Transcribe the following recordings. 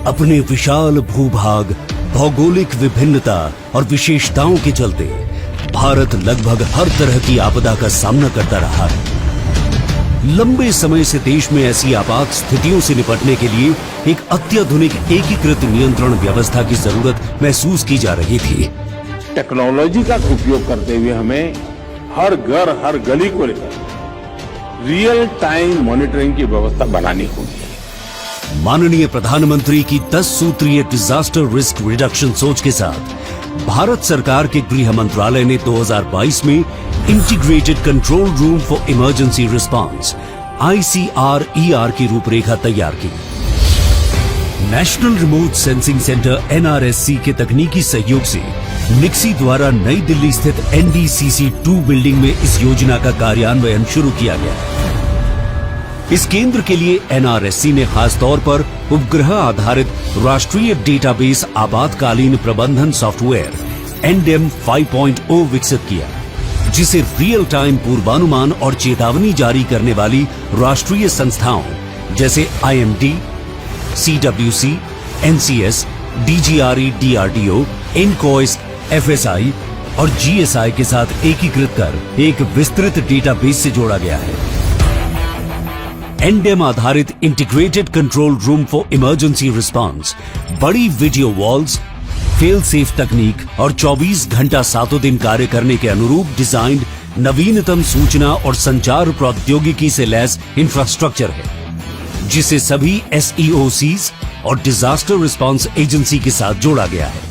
अपने विशाल भूभाग, भौगोलिक विभिन्नता और विशेषताओं के चलते भारत लगभग हर तरह की आपदा का सामना करता रहा है। लंबे समय से देश में ऐसी आपात स्थितियों से निपटने के लिए एक अत्याधुनिक एकीकृत नियंत्रण व्यवस्था की जरूरत महसूस की जा रही थी। टेक्नोलॉजी का उपयोग करते हुए हमें हर घर, हर गली को लेकर रियल टाइम मॉनिटरिंग की व्यवस्था बनानी होगी। माननीय प्रधानमंत्री की 10 सूत्रीय डिजास्टर रिस्क रिडक्शन सोच के साथ भारत सरकार के गृह मंत्रालय ने 2022 में integrated control room for emergency response ICRER की रूपरेखा तैयार की। National remote sensing centre NRSC के तकनीकी सहयोग से निक्सी द्वारा नई दिल्ली स्थित NDCC 2 बिल्डिंग में इस योजना का कार्यान्वयन शुरू किया गया। इस केंद्र के लिए NRSC ने खास तौर पर उपग्रह आधारित राष्ट्रीय डेटाबेस आपातकालीन प्रबंधन सॉफ्टवेयर NDEM 5.0 विकसित किया, जिसे रियल टाइम पूर्वानुमान और चेतावनी जारी करने वाली राष्ट्रीय संस्थाओं जैसे IMD, CWC, NCS, DGRE, DRDO, INCOIS, FSI और GSI के साथ एकीकृत कर एक विस्तृत डेटाबेस से जोड़ा गया है। NDEM आधारित integrated control room for emergency response बड़ी वीडियो वॉल्स, फेल सेफ तकनीक और 24 घंटा सातों दिन कार्य करने के अनुरूप डिजाइन नवीनतम सूचना और संचार प्रौद्योगिकी से लैस इंफ्रास्ट्रक्चर है, जिसे सभी SEOCs और डिजास्टर रिस्पांस एजेंसी के साथ जोड़ा गया है।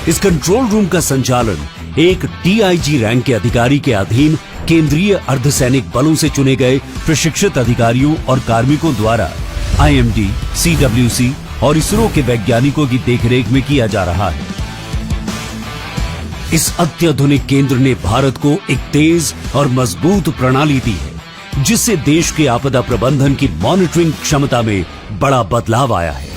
इस कंट्रोल रूम का संचालन एक DIG रैंक के अधिकारी के अधीन केंद्रीय अर्धसैनिक बलों से चुने गए प्रशिक्षित अधिकारियों और कार्मिकों द्वारा IMD, CWC और इसरो के वैज्ञानिकों की देखरेख में किया जा रहा है। इस अत्याधुनिक केंद्र ने भारत को एक तेज और मजबूत प्रणाली दी है, जिससे देश के आपदा प्रबंधन की मॉनिटरिंग क्षमता में बड़ा बदलाव आया है।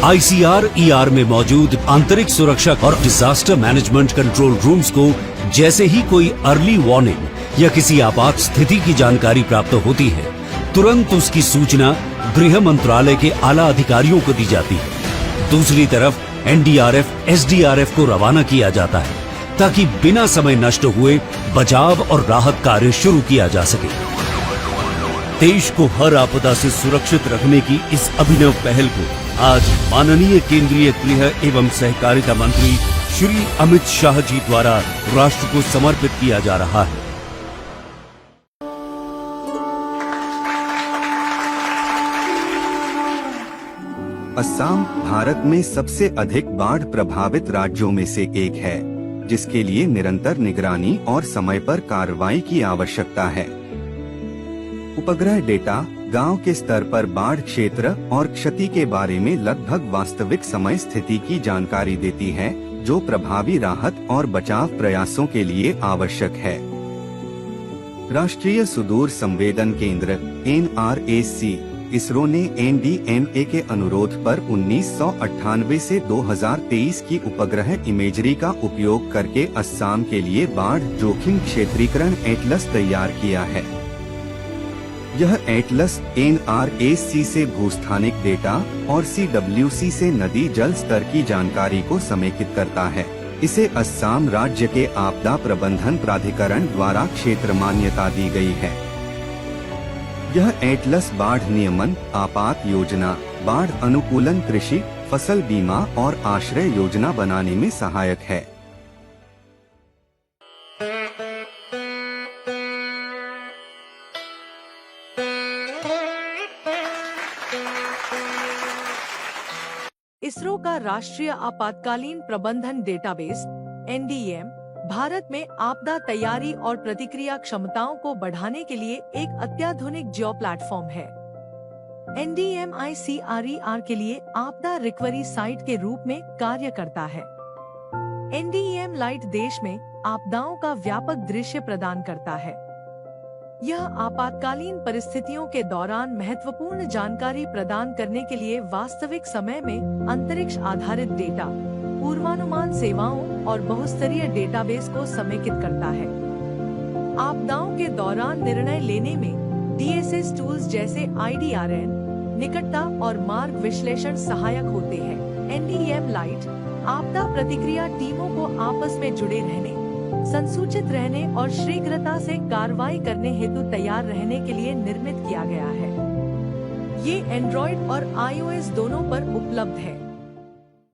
ICRER में मौजूद आंतरिक सुरक्षा और डिजास्टर मैनेजमेंट कंट्रोल रूम्स को जैसे ही कोई अर्ली वार्निंग या किसी आपात स्थिति की जानकारी प्राप्त होती है, तुरंत उसकी सूचना गृह मंत्रालय के आला अधिकारियों को दी जाती है। दूसरी तरफ NDRF, SDRF को रवाना किया जाता है, ताकि बिना समय नष्ट हुए बचाव और राहत कार्य शुरू किया जा सके। देश को हर आपदा से सुरक्षित रखने की इस अभिनव पहल को आज माननीय केंद्रीय गृह एवं सहकारिता मंत्री श्री अमित शाह जी द्वारा राष्ट्र को समर्पित किया जा रहा है। असम भारत में सबसे अधिक बाढ़ प्रभावित राज्यों में से एक है, जिसके लिए निरंतर निगरानी और समय पर कार्रवाई की आवश्यकता है। उपग्रह डेटा गांव के स्तर पर बाढ़ क्षेत्र और क्षति के बारे में लगभग वास्तविक समय स्थिति की जानकारी देती है, जो प्रभावी राहत और बचाव प्रयासों के लिए आवश्यक है। राष्ट्रीय सुदूर संवेदन केंद्र NRSC इसरो ने NDMA के अनुरोध पर 1998 से 2023 की उपग्रह इमेजरी का उपयोग करके असम के लिए बाढ़ जोखिम क्षेत्रीकरण एटलस तैयार किया है। यह एटलस NRSC से भूस्थानिक डेटा और CWC से नदी जल स्तर की जानकारी को समेकित करता है। इसे असम राज्य के आपदा प्रबंधन प्राधिकरण द्वारा क्षेत्र मान्यता दी गई है। यह एटलस बाढ़ नियमन, आपात योजना, बाढ़ अनुकूलन, कृषि, फसल बीमा और आश्रय योजना बनाने में सहायक है। इसरो का राष्ट्रीय आपातकालीन प्रबंधन डेटाबेस NDM भारत में आपदा तैयारी और प्रतिक्रिया क्षमताओं को बढ़ाने के लिए एक अत्याधुनिक जियो प्लेटफॉर्म है। NDM ICRER के लिए आपदा रिकवरी साइट के रूप में कार्य करता है। NDM लाइट देश में आपदाओं का व्यापक दृश्य प्रदान करता है। यह आपातकालीन परिस्थितियों के दौरान महत्वपूर्ण जानकारी प्रदान करने के लिए वास्तविक समय में अंतरिक्ष आधारित डेटा, पूर्वानुमान सेवाओं और बहुस्तरीय डेटाबेस को समेकित करता है। आपदाओं के दौरान निर्णय लेने में DSS टूल्स जैसे IDRN, निकटता और मार्ग विश्लेषण सहायक होते हैं। NDM लाइट आपदा प्रतिक्रिया टीमों को आपस में जुड़े रहने, संसूचित रहने और शीघ्रता से कार्रवाई करने हेतु तैयार रहने के लिए निर्मित किया गया है। ये एंड्रॉइड और iOS दोनों पर उपलब्ध है।